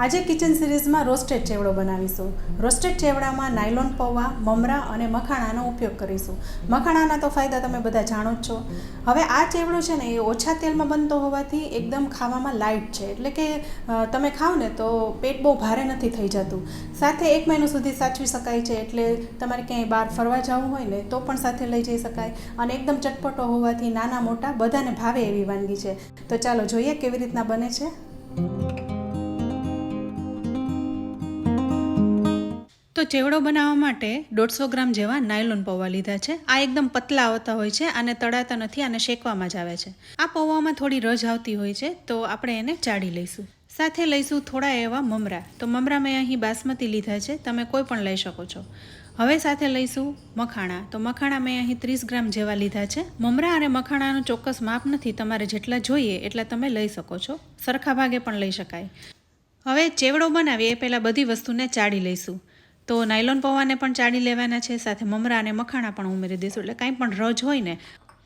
આજે કિચન સિરીઝમાં રોસ્ટેડ ચેવડો બનાવીશું. રોસ્ટેડ ચેવડામાં નાયલોન પૌવા, મમરા અને મખાણાનો ઉપયોગ કરીશું. મખાણાના તો ફાયદા તમે બધા જાણો જ છો. હવે આ ચેવડો છે ને એ ઓછા તેલમાં બનતો હોવાથી એકદમ ખાવામાં લાઇટ છે, એટલે કે તમે ખાઓ ને તો પેટ બહુ ભારે નથી થઈ જતું. સાથે 1 મહિનો સુધી સાચવી શકાય છે, એટલે તમારે ક્યાંય બહાર ફરવા જવું હોય ને તો પણ સાથે લઈ જઈ શકાય. અને એકદમ ચટપટો હોવાથી નાના મોટા બધાને ભાવે એવી વાનગી છે. તો ચાલો જોઈએ કેવી રીતના બને છે. તો ચેવડો બનાવવા માટે 150 ગ્રામ જેવા નાયલોન પૌવા લીધા છે. આ એકદમ પતલા આવતા હોય છે, આને તળાતા નથી, આને શેકવામાં જ આવે છે. આ પૌવામાં થોડી રજ આવતી હોય છે, તો આપણે એને ચાળી લઈશું. સાથે લઈશું થોડા એવા મમરા. તો મમરા મેં અહીં બાસમતી લીધા છે, તમે કોઈ પણ લઈ શકો છો. હવે સાથે લઈશું મખાણા. તો મખાણા મેં અહીં 30 ગ્રામ જેવા લીધા છે. મમરા અને મખાણાનું ચોક્કસ માપ નથી, તમારે જેટલા જોઈએ એટલા તમે લઈ શકો છો. સરખા ભાગે પણ લઈ શકાય. હવે ચેવડો બનાવીએ એ પહેલાં બધી વસ્તુને ચાળી લઈશું. તો નાયલોન પૌવાને પણ ચાળી લેવાના છે, સાથે મમરા અને મખાણા પણ ઉમેરી દઈશું, એટલે કાંઈ પણ રજ હોય ને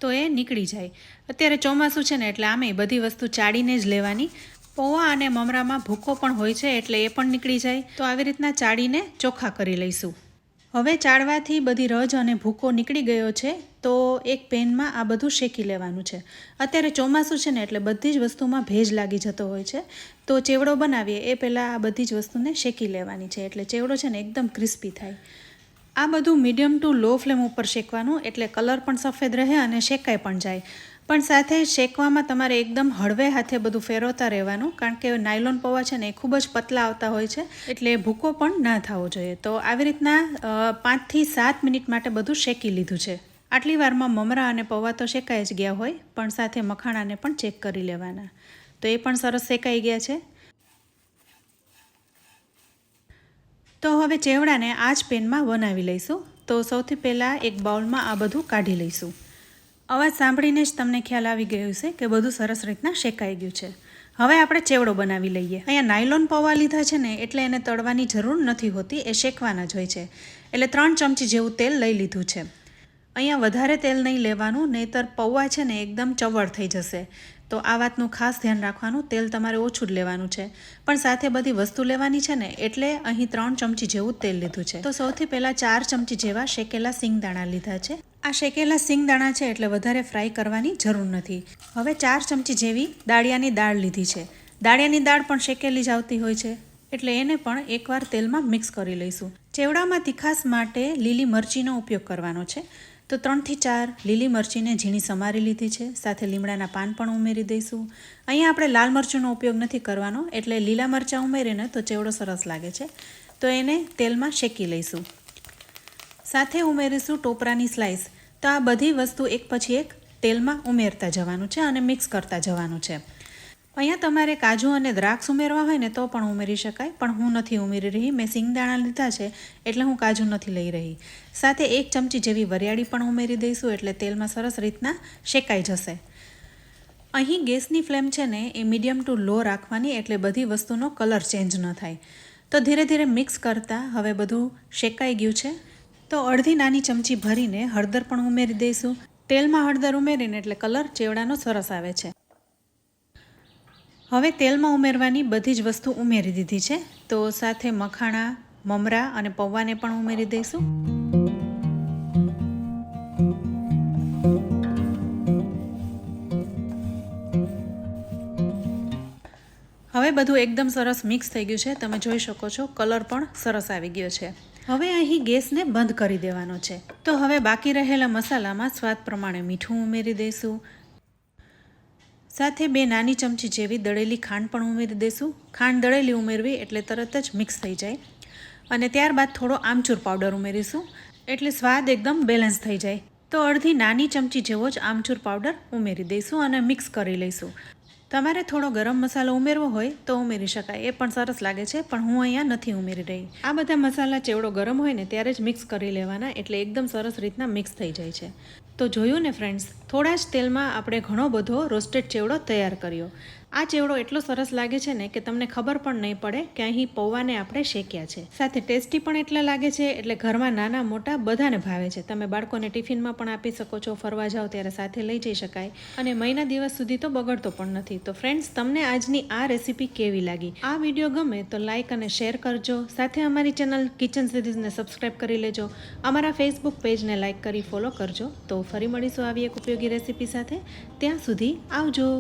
તો એ નીકળી જાય. અત્યારે ચોમાસું છે ને એટલે આમેય બધી વસ્તુ ચાળીને જ લેવાની. પૌવા અને મમરામાં ભૂકો પણ હોય છે, એટલે એ પણ નીકળી જાય. તો આવી રીતના ચાળીને ચોખ્ખા કરી લઈશું. હવે ચાળવાથી બધી રજ અને ભૂકો નીકળી ગયો છે, તો એક પેનમાં આ બધું શેકી લેવાનું છે. અત્યારે ચોમાસું છે ને એટલે બધી જ વસ્તુમાં ભેજ લાગી જતો હોય છે, તો ચેવડો બનાવીએ એ પહેલાં આ બધી જ વસ્તુને શેકી લેવાની છે, એટલે ચેવડો છે ને એકદમ ક્રિસ્પી થાય. આ બધું મીડિયમ ટુ લો ફ્લેમ ઉપર શેકવાનું, એટલે કલર પણ સફેદ રહે અને શેકાઈ પણ જાય. પણ સાથે શેકવામાં તમારે એકદમ હળવે હાથે બધું ફેરવતા રહેવાનું, કારણ કે નાયલોન પૌવા છે ને એ ખૂબ જ પતલા આવતા હોય છે, એટલે ભૂકો પણ ના થવો જોઈએ. તો આવી રીતના 5 થી 7 મિનિટ માટે બધું શેકી લીધું છે. આટલી વારમાં મમરા અને પૌવા તો શેકાઈ જ ગયા હોય, પણ સાથે મખાણાને પણ ચેક કરી લેવાના. તો એ પણ સરસ શેકાઈ ગયા છે. તો હવે ચેવડાને આ જ પેનમાં બનાવી લઈશું. તો સૌથી પહેલાં એક બાઉલમાં આ બધું કાઢી લઈશું. અવાજ સાંભળીને જ તમને ખ્યાલ આવી ગયો છે કે બધું સરસ રીતના શેકાઈ ગયું છે. હવે આપણે ચેવડો બનાવી લઈએ. અહીંયા નાયલોન પૌવા લીધા છે ને એટલે એને તળવાની જરૂર નથી હોતી, એ શેકવાના જ હોય છે. એટલે 3 ચમચી જેવું તેલ લઈ લીધું છે. અહીંયા વધારે તેલ નહીં લેવાનું, નહીંતર પૌવા છે ને એકદમ ચવળ થઈ જશે. તો આ વાતનું ખાસ ધ્યાન રાખવાનું, તેલ તમારે ઓછું જ લેવાનું છે. પણ સાથે બધી વસ્તુ લેવાની છે ને એટલે અહીં 3 ચમચી જેવું તેલ લીધું છે. તો સૌથી પહેલાં 4 ચમચી જેવા શેકેલા સિંગદાણા લીધા છે. આ શેકેલા સિંગદાણા છે એટલે વધારે ફ્રાય કરવાની જરૂર નથી. હવે 4 ચમચી જેવી દાળિયાની દાળ લીધી છે. દાળિયાની દાળ પણ શેકેલી જ આવતી હોય છે, એટલે એને પણ એકવાર તેલમાં મિક્સ કરી લઈશું. ચેવડામાં તીખાસ માટે લીલી મરચીનો ઉપયોગ કરવાનો છે. તો 3 થી 4 લીલી મરચીને ઝીણી સમારી લીધી છે, સાથે લીમડાના પાન પણ ઉમેરી દઈશું. અહીંયા આપણે લાલ મરચુંનો ઉપયોગ નથી કરવાનો, એટલે લીલા મરચાં ઉમેરીને તો ચેવડો સરસ લાગે છે. તો એને તેલમાં શેકી લઈશું. સાથે ઉમેરીશું ટોપરાની સ્લાઇસ. તો આ બધી વસ્તુ એક પછી એક તેલમાં ઉમેરતા જવાનું છે અને મિક્સ કરતા જવાનું છે. અહીંયા તમારે કાજુ અને દ્રાક્ષ ઉમેરવા હોય ને તો પણ ઉમેરી શકાય, પણ હું નથી ઉમેરી રહી. મેં સિંગદાણા લીધા છે એટલે હું કાજુ નથી લઈ રહી. સાથે 1 ચમચી જેવી વરિયાળી પણ ઉમેરી દઈશું, એટલે તેલમાં સરસ રીતના શેકાઈ જશે. અહીં ગેસની ફ્લેમ છે ને એ મીડિયમ ટુ લો રાખવાની, એટલે બધી વસ્તુનો કલર ચેન્જ ન થાય. તો ધીરે ધીરે મિક્સ કરતાં હવે બધું શેકાઈ ગયું છે. તો અડધી નાની ચમચી ભરીને હળદર પણ ઉમેરી દઈશું. તેલમાં હળદર ઉમેરીને એટલે કલર ચેવડાનો સરસ આવે છે. હવે તેલમાં ઉમેરવાની બધી જ વસ્તુ ઉમેરી દીધી છે. તો સાથે મખાણા, મમરા અને પૌવાને પણ ઉમેરી દઈશું. હવે બધું એકદમ સરસ મિક્સ થઈ ગયું છે. તમે જોઈ શકો છો કલર પણ સરસ આવી ગયો છે. હવે અહીં ગેસને બંધ કરી દેવાનો છે. તો હવે બાકી રહેલા મસાલામાં સ્વાદ પ્રમાણે મીઠું ઉમેરી દઈશું. સાથે 2 નાની ચમચી જેવી દળેલી ખાંડ પણ ઉમેરી દઈશું. ખાંડ દળેલી ઉમેરવી એટલે તરત જ મિક્સ થઈ જાય. અને ત્યારબાદ થોડો આમચૂર પાવડર ઉમેરીશું, એટલે સ્વાદ એકદમ બેલેન્સ થઈ જાય. તો અડધી નાની ચમચી જેવો જ આમચૂર પાવડર ઉમેરી દઈશું અને મિક્સ કરી લઈશું. તમારે થોડો ગરમ મસાલો ઉમેરવો હોય તો ઉમેરી શકાય, એ પણ સરસ લાગે છે, પણ હું અહીંયા નથી ઉમેરી રહી. આ બધા મસાલા ચેવડો ગરમ હોય ને ત્યારે જ મિક્સ કરી લેવાના, એટલે એકદમ સરસ રીતના મિક્સ થઈ જાય છે. તો જોયું ને ફ્રેન્ડ્સ, થોડા જ તેલમાં આપણે ઘણો બધો રોસ્ટેડ ચેવડો તૈયાર કર્યો. આ ચેવડો એટલો સરસ લાગે છે ને કે તમને ખબર પણ નહીં પડે કે અહીં પૌવાને આપણે શેક્યા છે. સાથે ટેસ્ટી પણ એટલા લાગે છે, એટલે ઘરમાં નાના મોટા બધાને ભાવે છે. તમે બાળકોને ટિફિનમાં પણ આપી શકો છો, ફરવા જાઓ ત્યારે સાથે લઈ જઈ શકાય અને મહિના દિવસ સુધી તો બગડતો પણ નથી. તો ફ્રેન્ડ્સ, તમને આજની આ રેસીપી કેવી લાગી? આ વિડીયો ગમે તો લાઇક અને શેર કરજો. સાથે અમારી ચેનલ કિચન સિરીઝને સબસ્ક્રાઈબ કરી લેજો. અમારા ફેસબુક પેજને લાઇક કરી ફોલો કરજો. તો ફરી મળીશું આવી એક ઉપયોગી રેસીપી સાથે. ત્યાં સુધી આવજો.